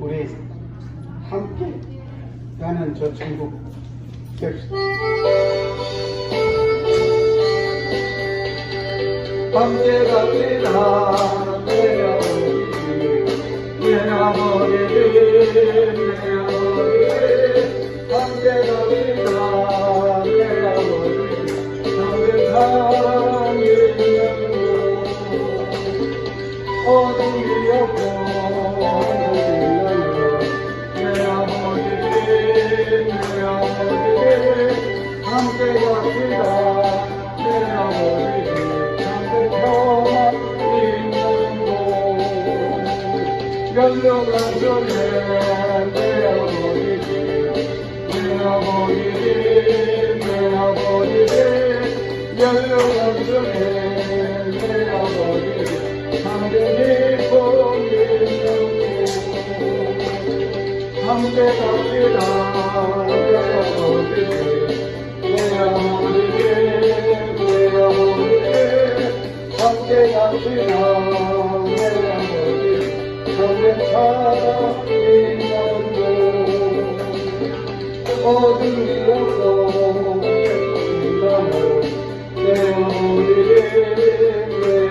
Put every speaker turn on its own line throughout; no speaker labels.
우리 함께 가는 저 천국 됩시다. 함께 갑니다. 내 아버지, 내 아버지, 함께 갑니다. 내 아버지, 항상 있는 곳 어둠이 없고 내 아버지, 내 아버지, 함께 갑니다. 내 아버지, 연료가 전에 내 아버지, 내 아버지, 내 아버지, 연료가 전에 내 아버지, 하늘이 보이는 함께 갑시다. 내 아버지, 내 아버지, 내 아버지, 함께 갑시다. 어둠이 없어 내 아버지, 내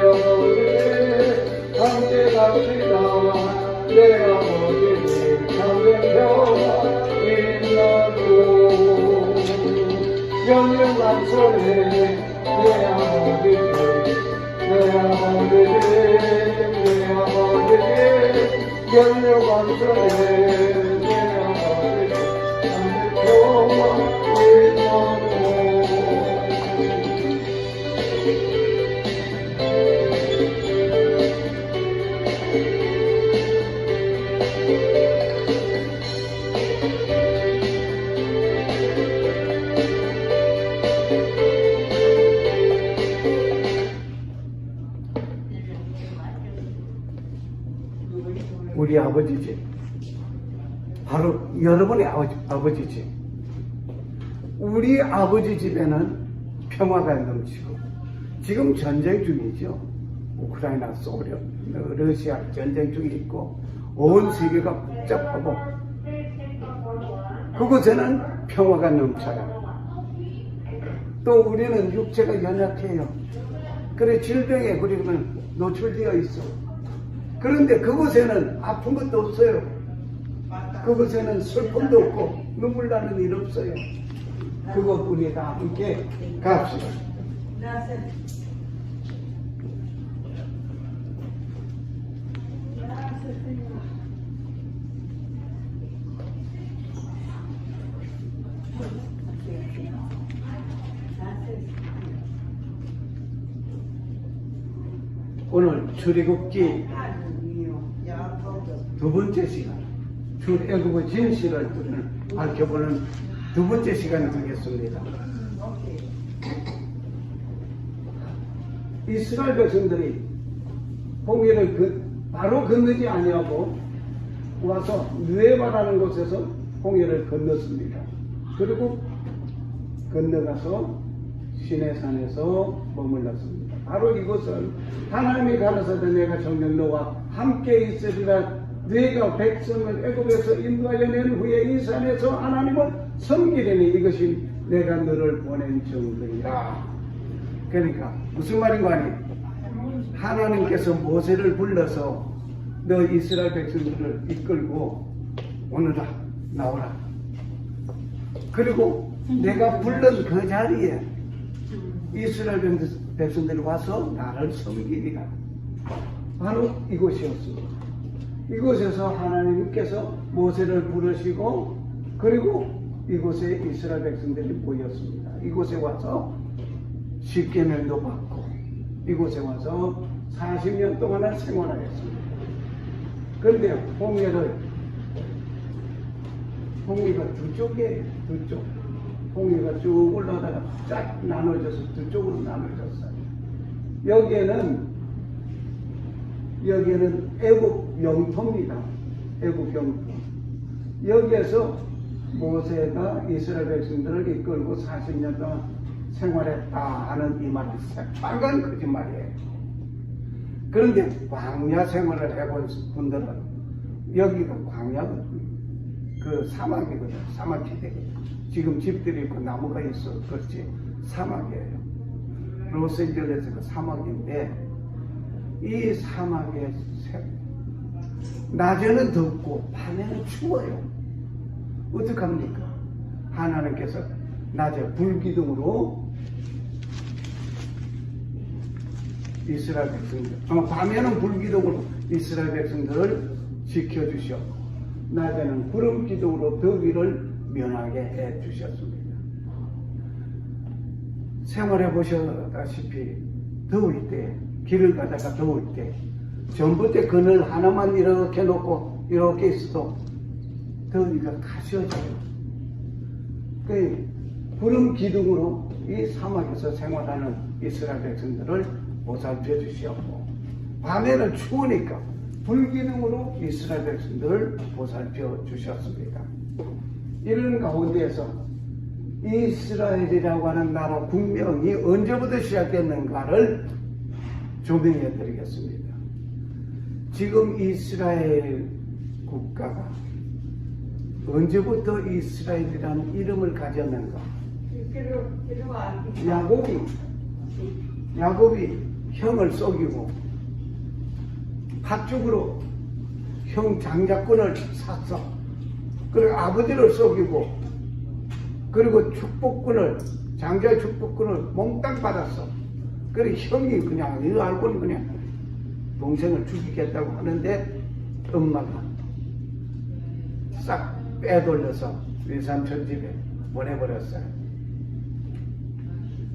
아버지, 함께 갑시다. 내 아버지, 참된 평화 있는 곳 연명한 소리 내 아버지, 내 아버지, 내 아버지, 연명한 소리 내 아버지, 평화 있는 우리 아버지지. 바로 여러분의 아버지지. 우리 아버지 집에는 평화가 넘치고 지금 전쟁 중이죠. 우크라이나, 소련, 러시아 전쟁 중에 있고 온 세계가 복잡하고 그곳에는 평화가 넘쳐요. 또 우리는 육체가 연약해요. 그래 질병에 우리는 노출되어 있어. 그런데 그곳에는 아픈 것도 없어요. 그곳에는 슬픔도 없고 눈물 나는 일 없어요. 그곳 우리 다 함께 갑시다. 오늘 출애굽기 두 번째 시간, 출애굽의 진실을 밝혀보는 두 번째 시간이 되겠습니다. 이스라엘 백성들이 홍해를 바로 건너지 아니하고 와서 느헤바라는 곳에서 홍해를 건넜습니다. 그리고 건너가서 시내산에서 머물렀습니다. 바로 이곳은 하나님이 가라사대 내가 정녕 너와 함께 있으리라. 너희가 백성을 애굽에서 인도하여 낸 후에 이 산에서 하나님을 섬기려니 이것이 내가 너를 보낸 정도이라. 그러니까 무슨 말인가 하니 하나님께서 모세를 불러서 너 이스라엘 백성들을 이끌고 오너라 나오라. 그리고 내가 불른 그 자리에 이스라엘 백성들이 와서 나를 섬기리라. 바로 이곳이었습니다. 이곳에서 하나님께서 모세를 부르시고 그리고 이곳에 이스라엘 백성들이 모였습니다. 이곳에 와서 십계명도 받고 이곳에 와서 40년 동안을 생활하였습니다. 그런데 홍해가 두 쪽에 두 쪽 홍해가 쭉 올라가다가 쫙 나눠져서 두 쪽으로 나눠졌어요. 여기에는 애국 영토입니다. 애국 영토. 여기에서 모세가 이스라엘 백성들을 이끌고 40년 동안 생활했다 하는 이 말이 새빨간 거짓말이에요. 그런데 광야 생활을 해본 분들은 여기가 광야거든요. 그 사막이거든요. 사막지대거든요. 지금 집들이 있고 나무가 있어 그렇지 사막이에요. 로스앤젤레스가 사막인데 이 사막에 낮에는 덥고 밤에는 추워요. 어떡합니까? 하나님께서 낮에 불기둥으로 이스라엘 백성들, 밤에는 불기둥으로 이스라엘 백성들을 지켜주셨고 낮에는 구름기둥으로 더위를 면하게 해주셨습니다. 생활해 보셨다시피 더울 때, 길을 가다가 더울 때 전봇대 그늘 하나만 이렇게 놓고 이렇게 있어도 더위가 가시어져요. 그 구름 기둥으로 이 사막에서 생활하는 이스라엘 백성들을 보살펴 주시었고 밤에는 추우니까 불기둥으로 이스라엘 백성들을 보살펴 주셨습니다. 이런 가운데에서 이스라엘이라고 하는 나라 국명이 언제부터 시작됐는가를 조명해 드리겠습니다. 지금 이스라엘 국가가 언제부터 이스라엘이라는 이름을 가졌는가? 야곱이 형을 속이고 팥죽으로 형 장자권을 샀어. 그리고 아버지를 속이고 그리고 축복권을 장자의 축복권을 몽땅 받았어. 그리고 형이 그냥 이거 알고는 그냥 동생을 죽이겠다고 하는데 엄마가 싹 빼돌려서 외삼촌 집에 보내버렸어요.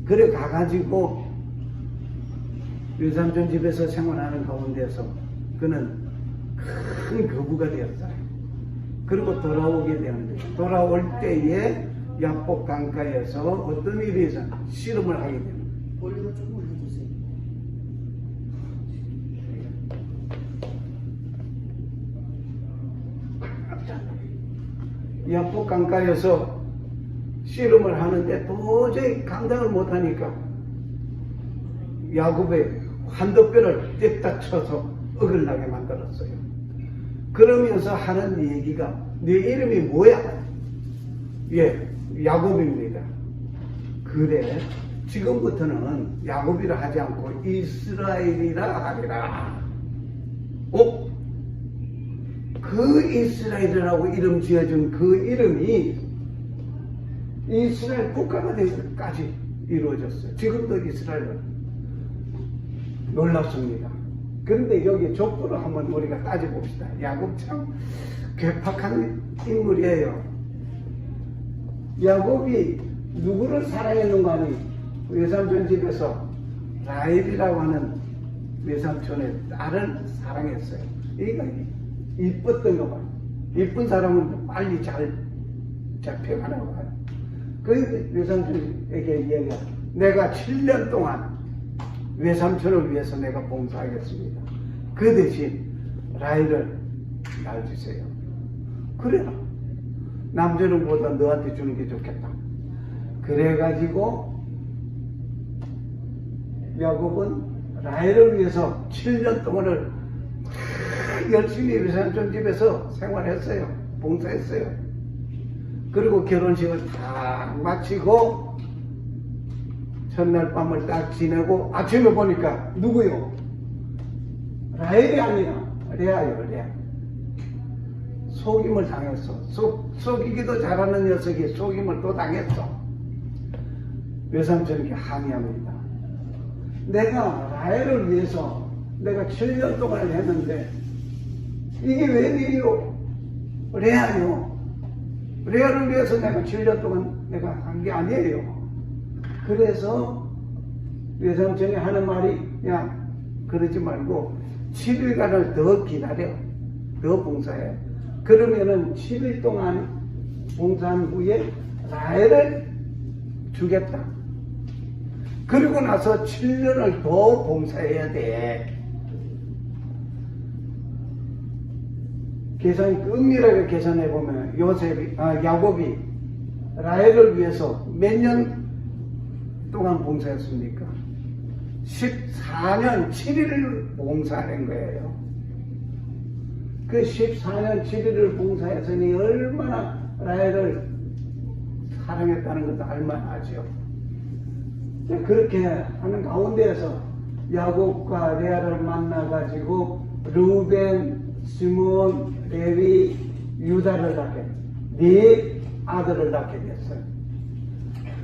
그래 가가지고 외삼촌 집에서 생활하는 가운데서 그는 큰 거부가 되었어요. 그리고 돌아오게 되는데 돌아올 때에 야복 강가에서 어떤 일이 있어 씨름을 하게 됩니다.
올리고 좀 올려주세요.
야복 강가에서 씨름을 하는데 도저히 감당을 못하니까 야곱의 환도뼈를 뗐다 쳐서 어긋나게 만들었어요. 그러면서 하는 얘기가 네 이름이 뭐야? 예, 야곱입니다. 그래 지금부터는 야곱이라 하지 않고 이스라엘이라 하리라. 그 이스라엘이라고 이름 지어준 그 이름이 이스라엘 국가가 되기까지 이루어졌어요. 지금도 이스라엘은 놀랍습니다. 그런데 여기 족보를 한번 우리가 따져봅시다. 야곱 참 괴팍한 인물이에요. 야곱이 누구를 사랑했는가 하니 외삼촌 집에서 라헬이라고 하는 외삼촌의 딸을 사랑했어요. 얘가 이뻤던 거 봐요. 이쁜 사람은 빨리 잘 잡혀가는 거 봐요. 그 외삼촌에게 얘기해. 내가 7년 동안 외삼촌을 위해서 내가 봉사하겠습니다. 그 대신 라헬을 날 주세요. 그래라. 남자는보다 너한테 주는 게 좋겠다. 그래가지고 야곱은 라헬을 위해서 7년 동안을 열심히 외삼촌 집에서 생활했어요. 봉사했어요. 그리고 결혼식을 다 마치고 첫날 밤을 딱 지내고 아침에 보니까 누구요? 라헬이 아니라 레아요. 레아. 속임을 당했어. 속이기도 잘하는 녀석이 속임을 또 당했어. 외삼촌에게 항의합니다. 내가 라헬을 위해서 내가 7년 동안 했는데 이게 웬일이요? 레아요. 레아를 위해서 내가 7년 동안 내가 한 게 아니에요. 그래서 외삼촌이 하는 말이 야 그러지 말고 7일간을 더 기다려. 더 봉사해. 그러면은 7일 동안 봉사한 후에 라헬을 주겠다. 그리고 나서 7년을 더 봉사해야 돼. 은밀하게 계산해 보면 야곱이 라헬을 위해서 몇 년 동안 봉사했습니까? 14년 7일을 봉사한 거예요. 그 14년 7일을 봉사했으니 얼마나 라헬을 사랑했다는 것도 알만하죠. 그렇게 하는 가운데에서 야곱과 레아를 만나가지고 루벤, 시몬, 레위, 유다를 낳게, 네 아들을 낳게 됐어요.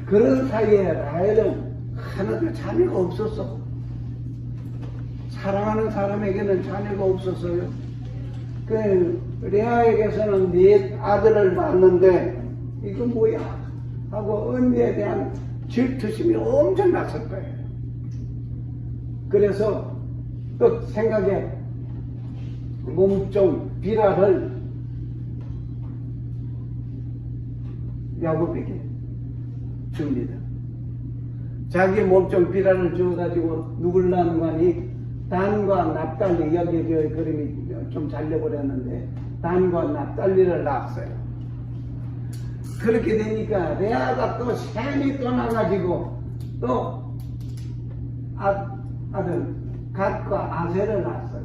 그런 사이에 라헬은 하나도 자녀가 없었어. 사랑하는 사람에게는 자녀가 없었어요. 그 레아에게서는 네 아들을 낳았는데 이거 뭐야 하고 언니에 대한 질투심이 엄청났을 거예요. 그래서 또 생각에 몸종 비라를 야곱에게 줍니다. 자기 몸종 비라를 주어가지고 누굴 낳은 거니? 단과 납달리, 여기 저 그림이 좀 잘려버렸는데 단과 납달리를 낳았어요. 그렇게 되니까 레아가 또 셈이 또 나가지고 또 아들 갓과 아셀을 낳았어요.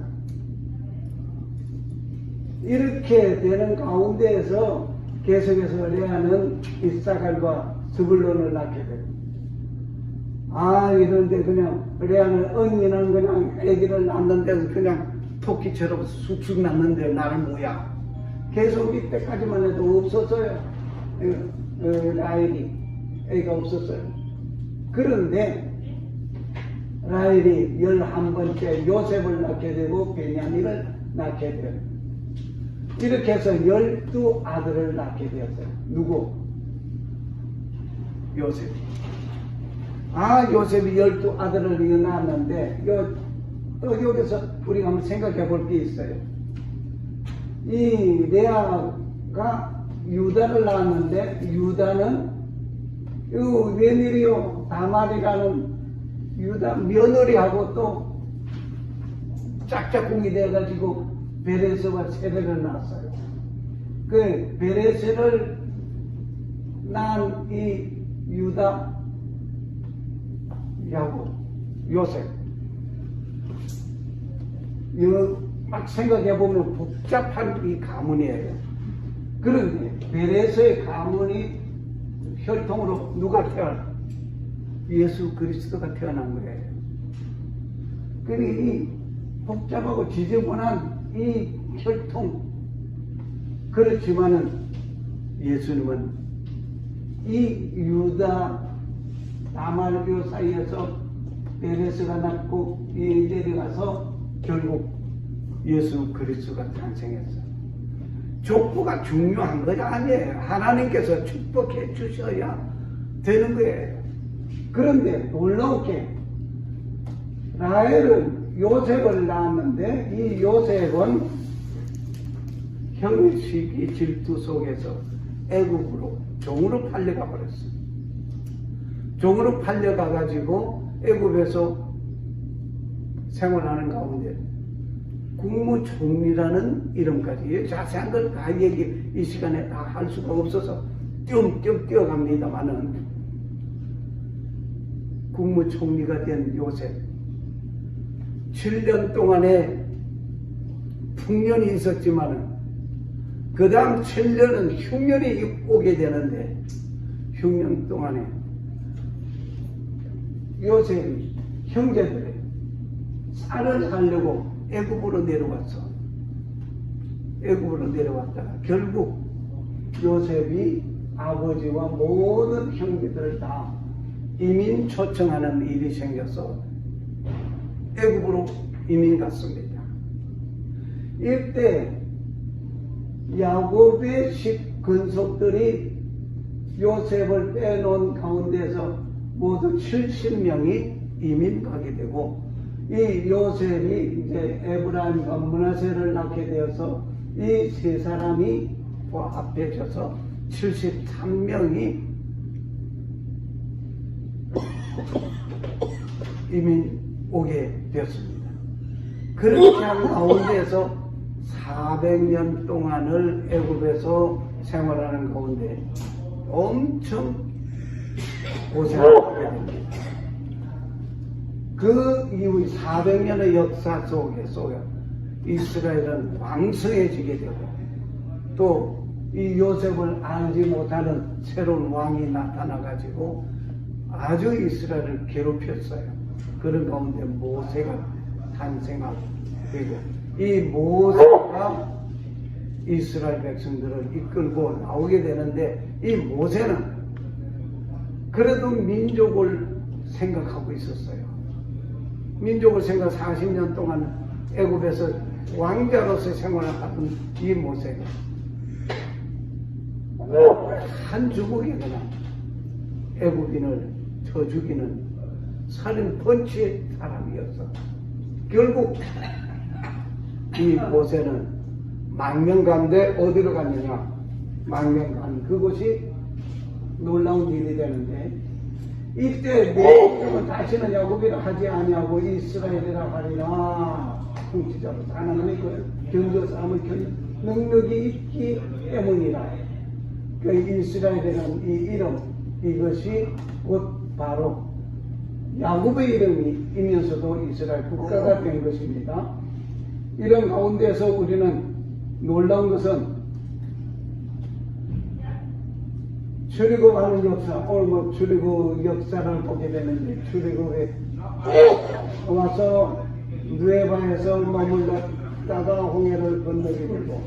이렇게 되는 가운데에서 계속해서 레아는 이사갈과 스불론을 낳게 됩니다. 이런데 그냥 레아는 언니는 그냥 아기를 낳는데 그냥 토끼처럼 쑥쑥 낳는데 나는 뭐야? 계속 이때까지만 해도 없었어요. 라헬이 애가 없었어요. 그런데 라헬이 11번째 요셉을 낳게 되고 베냐민을 낳게 돼요. 이렇게 해서 12아들을 낳게 되었어요. 누구? 요셉이. 요셉이 12아들을 낳았는데 또 여기서 우리가 한번 생각해 볼 게 있어요. 이 레아가 유다를 낳았는데 유다는 웬일이요 다말이라는 유다 며느리하고 또 짝짝꿍이 돼가지고 베레스와 세레를 낳았어요. 그 베레스를 낳은 이 유다 야곱 요셉 이거 막 생각해보면 복잡한 이 가문이에요. 그런데 베레스의 가문이 혈통으로 누가 태어나? 예수 그리스도가 태어난 거예요. 그러니 이 복잡하고 지저분한 이 혈통 그렇지만은 예수님은 이 유다 다말교 사이에서 베레스가 낳고 이 내려가서 결국 예수 그리스도가 탄생했어요. 족보가 중요한 것이 아니에요. 하나님께서 축복해 주셔야 되는 거예요. 그런데 놀라우게 라헬은 요셉을 낳았는데 이 요셉은 형식이 질투 속에서 애굽으로 종으로 팔려가 버렸어요. 종으로 팔려가 가지고 애굽에서 생활하는 가운데 국무총리라는 이름까지 자세한 걸 다 이 시간에 다 할 수가 없어서 띄엄띄엄 뛰어갑니다만은 국무총리가 된 요셉 7년 동안에 풍년이 있었지만은 그 다음 7년은 흉년이 오게 되는데 흉년 동안에 요셉이 형제들의 쌀을 살려고 애굽으로 내려왔어. 애굽으로 내려왔다가 결국 요셉이 아버지와 모든 형제들을 다 이민 초청하는 일이 생겨서 애굽으로 이민 갔습니다. 이때 야곱의 십 근속들이 요셉을 빼놓은 가운데서 모두 70명이 이민 가게 되고 이 요셉이 이제 에브라임과 므낫세를 낳게 되어서 이 세 사람이 합해져서 73명이 이민 오게 되었습니다. 그렇게 한 가운데에서 400년 동안을 애굽에서 생활하는 가운데 엄청 고생을 하게 됩니다. 그 이후 400년의 역사 속에 이스라엘은 왕성해지게 되고 또 이 요셉을 알지 못하는 새로운 왕이 나타나가지고 아주 이스라엘을 괴롭혔어요. 그런 가운데 모세가 탄생하고 되고 이 모세가 이스라엘 백성들을 이끌고 나오게 되는데 이 모세는 그래도 민족을 생각하고 있었어요. 민족을 생각 40년 동안 애굽에서 왕자로서 생활을 하던 이 모세가 한 주먹이거나 애굽인을 쳐 죽이는 살인 펀치의 사람이었어. 결국 이 모세는 망명간데 어디로 갔느냐? 망명간 그곳이 놀라운 일이 되는데 이때 내 다시는 야곱이라 하지 아니하고 이스라엘이라 하리라. 통치자로 하나님의 경저 사람의 능력이 있기 때문이라. 그 이스라엘이라는 이 이름 이것이 곧 바로 야곱의 이름이면서도 이스라엘 국가가 된 것입니다. 이런 가운데서 우리는 놀라운 것은 출애굽하는 역사, 오늘 뭐 출애굽 역사를 보게 되는데 출애굽에 와서 누에바에서 머물렀다가 홍해를 건너게 되고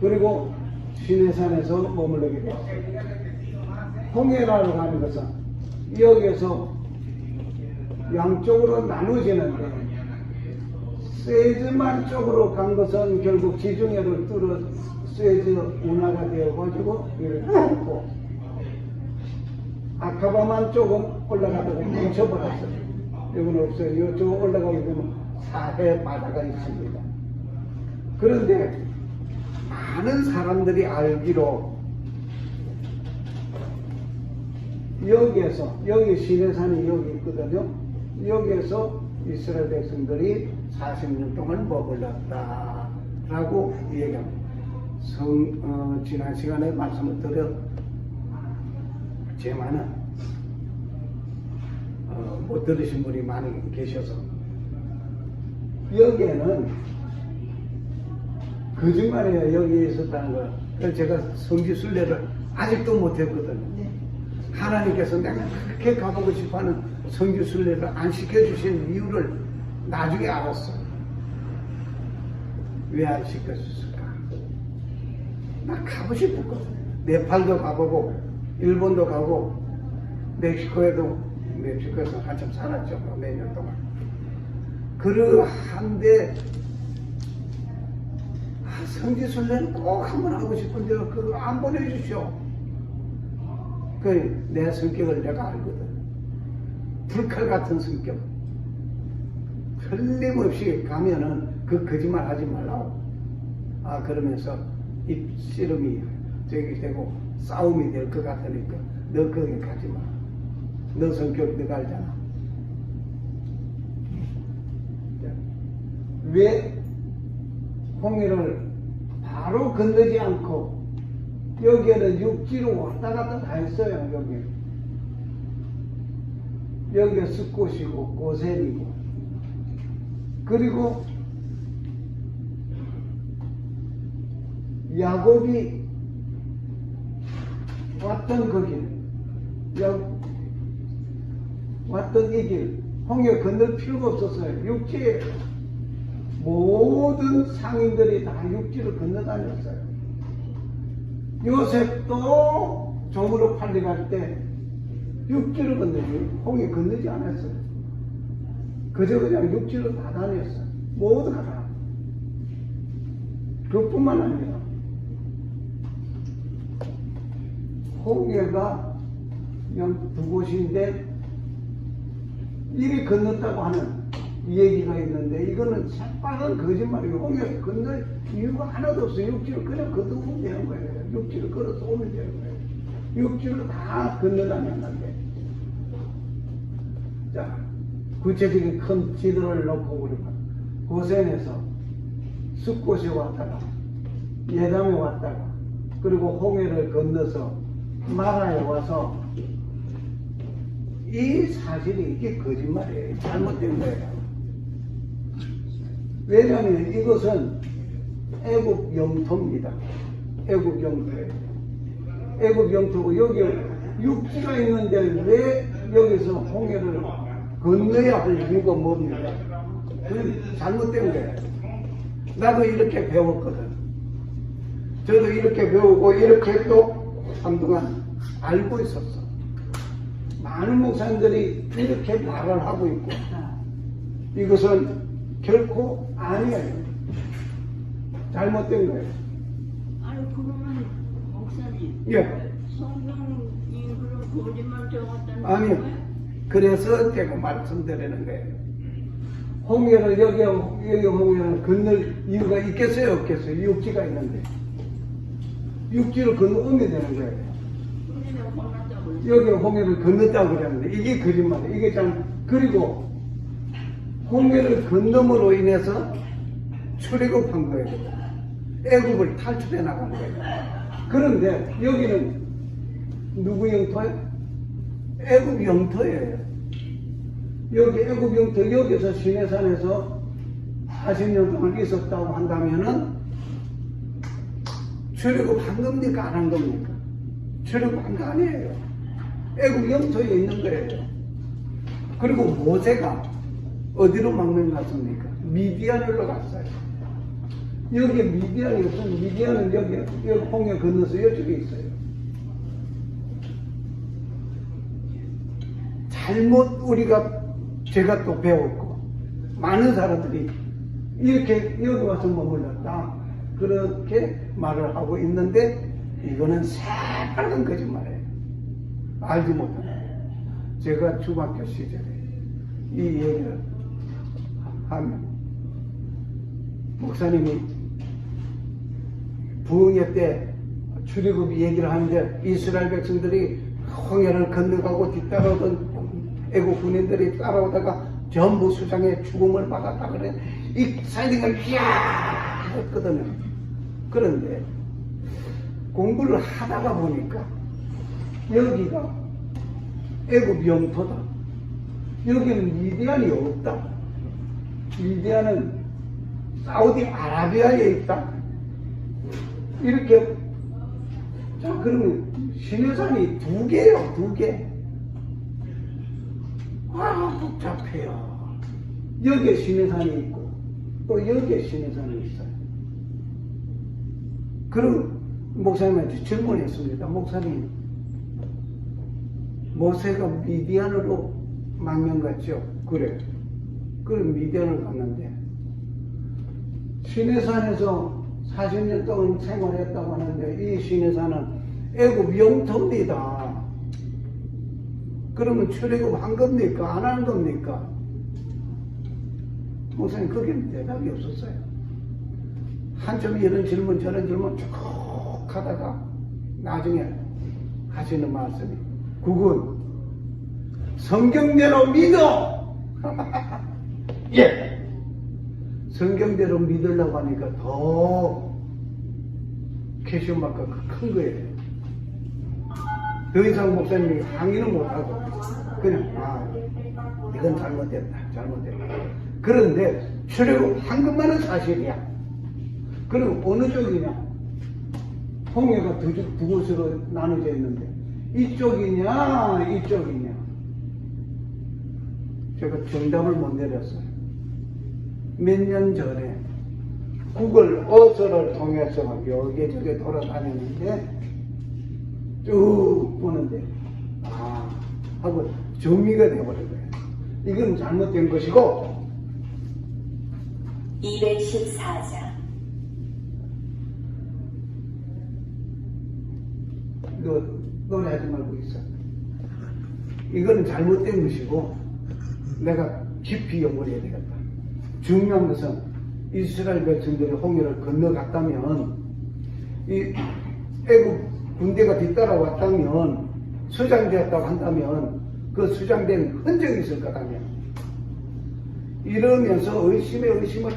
그리고 시내산에서 머물러게 되었습니다. 홍해라고 하는 것은 여기에서 양쪽으로 나누지는데 스에즈만 쪽으로 간 것은 결국 지중해를 뚫어 스에즈 운하가 되어가지고 이렇게 있고 아카바만 쪽은 올라가다가 뭉쳐버렸어요. 여기는 없어요. 이쪽 올라가게 되면 사해 바다가 있습니다. 그런데 많은 사람들이 알기로 여기에서 여기 시내산이 여기 있거든요. 여기에서 이스라엘 백성들이 40년 동안 머물렀다라고 얘기합니다. 지난 시간에 말씀을 드렸지만은 못 들으신 분이 많이 계셔서 여기에는 거짓말이에요. 여기에 있었다는 걸. 그래서 제가 성지순례를 아직도 못했거든요. 하나님께서 내가 그렇게 가보고 싶어하는 성지순례를 안 시켜주신 이유를 나중에 알았어. 왜 안 시켜줬을까? 나 가고 싶었거든. 네팔도 가보고 일본도 가고 멕시코에서 한참 살았죠. 몇 년 동안. 그러한데 성지순례는 꼭 한번 하고 싶은데 그거 안 보내주시오. 내 성격을 내가 알거든. 불칼 같은 성격. 틀림없이 가면은 그 거짓말 하지 말라고. 그러면서 입씨름이 저기 되고 싸움이 될 것 같으니까 너 거기 가지 마. 너 성격 내가 알잖아. 왜 홍해를 바로 건너지 않고 여기에는 육지로 왔다 갔다 다 했어요. 여기가 숲곳이고 고센이고 그리고 야곱이 왔던 그 길, 왔던 이 길, 홍해 건널 필요가 없었어요. 육지에 모든 상인들이 다 육지를 건너다녔어요. 요셉도 종으로 팔려갈 때 육지를 건너지 홍해 건너지 않았어요. 그저 그냥 육지를 다 다녔어요. 모두가 다. 그뿐만 아니라 홍해가 그냥 두 곳인데 이리 건넜다고 하는 얘기가 있는데 이거는 새빨간 거짓말이에요. 홍해 건널 이유가 하나도 없어요. 육지를 그냥 건너면 되는 거예요. 육지를 걸어서 오면 되는 거예요. 육지를 다 건너다녔는데 자 구체적인 큰 지도를 놓고 우리가 고센에서 숲곳에 왔다가 예담에 왔다가 그리고 홍해를 건너서 마라에 와서 이 사실이 이게 거짓말이에요. 잘못된 거예요. 왜냐하면 이것은 애국 영토입니다. 애국 영토예요. 애국 영토고 여기 육지가 있는데 왜 여기서 홍해를 건너야 할 이유가 뭡니까? 그건 잘못된 거예요. 나도 이렇게 배웠거든. 저도 이렇게 배우고 이렇게 또 한동안 알고 있었어. 많은 목사님들이 이렇게 말을 하고 있고 이것은 결코 아니에요. 잘못된 거예요.
아니 그러면 목사님
예.
성경이 그런 거짓말 적었다는
아니요.
거예요?
그래서 제가 말씀드리는 거예요. 홍해를 여기 홍해를 건널 이유가 있겠어요, 없겠어요? 육지가 있는데 육지를 건너오면 되는 거예요.
근데 내가 혼났다고
여기 홍해를 건넜다고 그랬는데 이게 거짓말이에요. 이게 참 그리고 홍해를 건너므로 인해서 출애굽한 거예요. 애굽을 탈출해 나간 거예요. 그런데 여기는 누구 영토예요? 애굽 영토예요. 여기 애굽 영토 여기서 시내산에서 40년 동안 있었다고 한다면은 출애굽한 겁니까 안 한 겁니까? 출애굽한 거 아니에요. 애굽 영토에 있는 거예요. 그리고 모세가 어디로 망명 갔습니까? 미디안으로 갔어요. 여기 미디안이 없으면 미디안은 여기 홍해 건너서 이쪽에 있어요. 잘못 제가 또 배웠고 많은 사람들이 이렇게 여기 와서 머물렀다 그렇게 말을 하고 있는데 이거는 새빨간 거짓말이에요. 알지 못하는 거예요. 제가 중학교 시절에 이 얘기를 하면 목사님이 부흥회 때 출애굽 얘기를 하는데 이스라엘 백성들이 홍해를 건너가고 뒤따라오던 애국 군인들이 따라오다가 전부 수장의 죽음을 받았다 그래. 이 사이딩을 이야 했거든요. 그런데 공부를 하다가 보니까 여기가 애국 영토다. 여기는 미디안이 없다. 미디안은 사우디아라비아에 있다. 이렇게 자 그러면 시내산이 두 개요, 두 개. 아 복잡해요. 여기에 시내산이 있고 또 여기에 시내산이 있어요. 그럼 목사님한테 질문했습니다. 목사님, 모세가 미디안으로 망명 갔죠? 그래. 그럼 미디안을 갔는데 시내산에서 40년 동안 생활했다고 하는데 이 시내산은 애굽 영토입니다. 그러면 출애굽 한 겁니까? 안 하는 겁니까? 목사님 거기는 대답이 없었어요. 한참 이런 질문 저런 질문 쭉 하다가 나중에 하시는 말씀이 그건 성경대로 믿어. 예. 성경대로 믿으려고 하니까 더 캐시온 마크가 큰 거예요. 더 이상 목사님이 항의는 못하고 그냥 이건 잘못됐다. 그런데 출애굽 한 것만은 사실이야. 그럼 어느 쪽이냐? 홍해가 두 곳으로 나눠져 있는데 이쪽이냐 이쪽이냐? 제가 정답을 못 내렸어요. 몇 년 전에 구글 어서를 통해서 여기저기 돌아다녔는데 쭉 보는데 하고 정리가 돼버린 거예요. 이건 잘못된 것이고
214장
너 노래하지 말고 있어. 이거는 잘못된 것이고 내가 깊이 연구를 해야 되겠다. 중요한 것은 이스라엘 백성들이 홍해를 건너갔다면 이 애국 군대가 뒤따라왔다면 수장되었다고 한다면 그 수장된 흔적이 있을 거라며 이러면서 의심을 다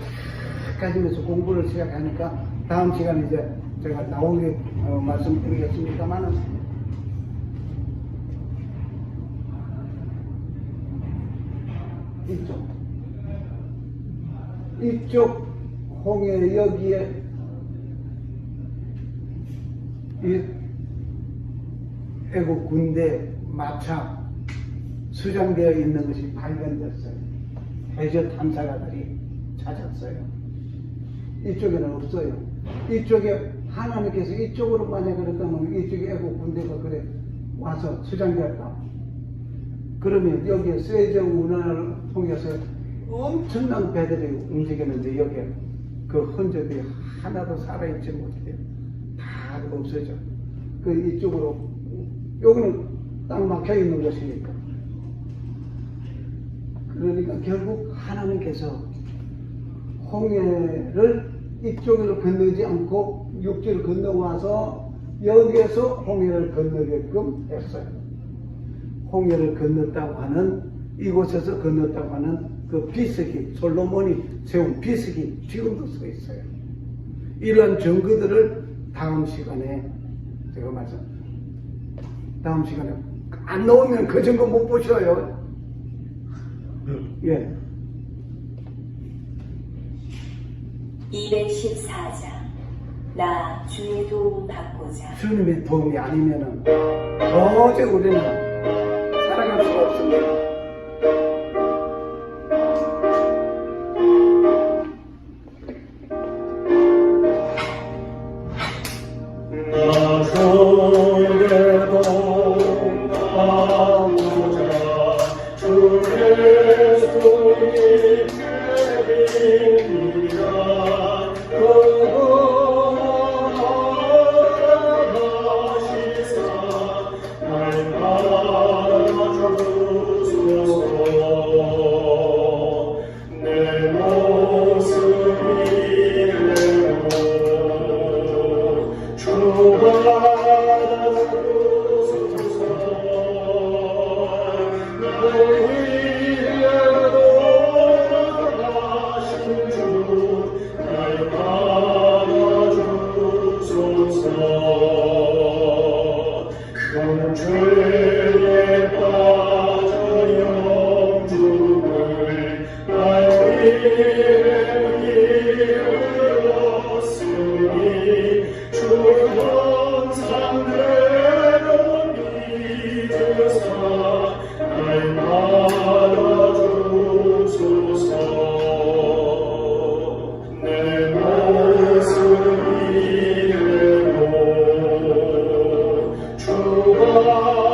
가지면서 공부를 시작하니까 다음 시간에 이제 제가 나오게 말씀드리겠습니다만은 이쪽 이쪽 홍해 여기에 이 애국 군대 마차 수장되어 있는 것이 발견됐어요. 해저 탐사가들이 찾았어요. 이쪽에는 없어요. 이쪽에 하나님께서 이쪽으로 만약 그랬다면 이쪽에 애국 군대가 그래 와서 수장되었다. 그러면 여기에 세종 운하를 통해서 엄청난 배들이 움직이는데 여기에 그 흔적이 하나도 살아있지 못해요. 다 없어져. 그 이쪽으로 여기는 딱 막혀 있는 것이니까. 그러니까 결국 하나님께서 홍해를 이쪽으로 건너지 않고 육지를 건너와서 여기에서 홍해를 건너게끔 했어요. 홍해를 건넜다고 하는 이곳에서 건넜다고 하는 그 비석이 솔로몬이 세운 비석이 지금도 서 있어요. 이런 증거들을 다음 시간에 제가 다음 시간에 안 나오면 그 증거 못 보셔요. 예.
214장 나 주의 도움 받고자
주님의 도움이 아니면은 도저히 우리는 살아갈 수가 없습니다.
주가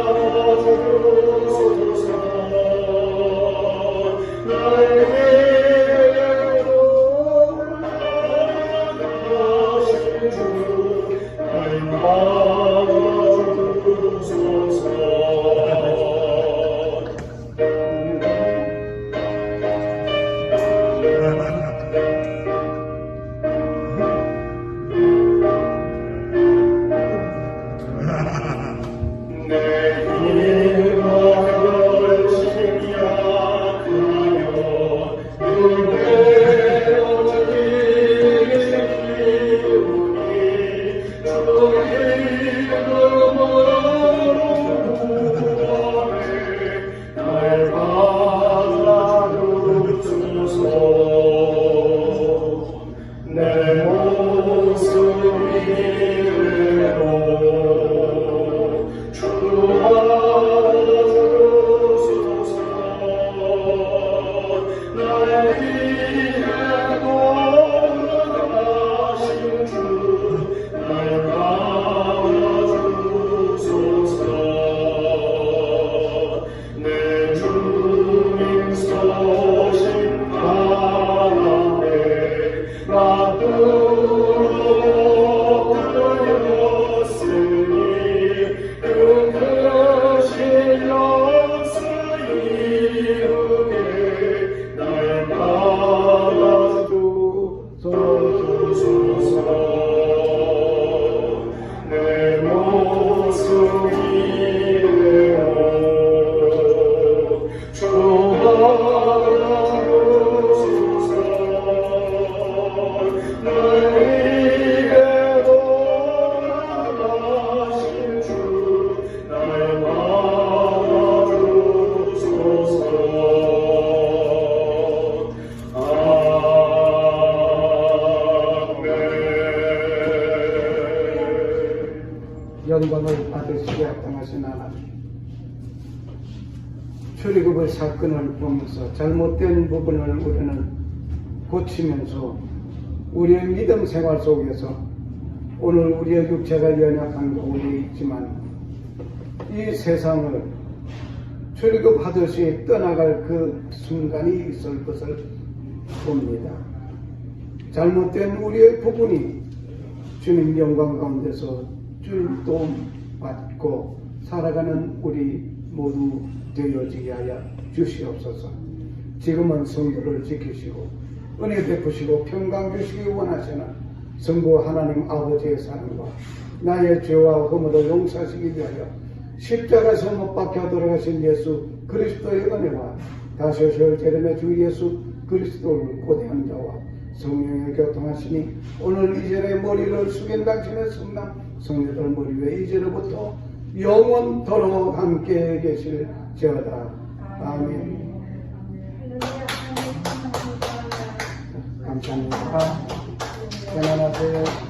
영광을 받으시게 합당하신 하나님, 출애굽의 사건을 보면서 잘못된 부분을 우리는 고치면서 우리의 믿음 생활 속에서 오늘 우리의 육체가 연약한 가운데 있지만 이 세상을 출애굽하듯이 떠나갈 그 순간이 있을 것을 봅니다. 잘못된 우리의 부분이 주님 영광 가운데서 주님 도움 받고 살아가는 우리 모두 되어지게 하여 주시옵소서. 지금은 성도를 지키시고 은혜 베푸시고 평강 주시기 원하시는 성부 하나님 아버지의 사랑과 나의 죄와 허물을 용서하시기 위하여 십자가에서 못 박혀 돌아가신 예수 그리스도의 은혜와 다시 오실 재림의 주 예수 그리스도를 고대한 자와 성령의 교통하시니 오늘 이전의 머리를 숙인 당신의 성남 성녀들 머리 위에 이제로부터 영원토록 함께 계실지어다. 아멘. 감사합니다. 편안하세요.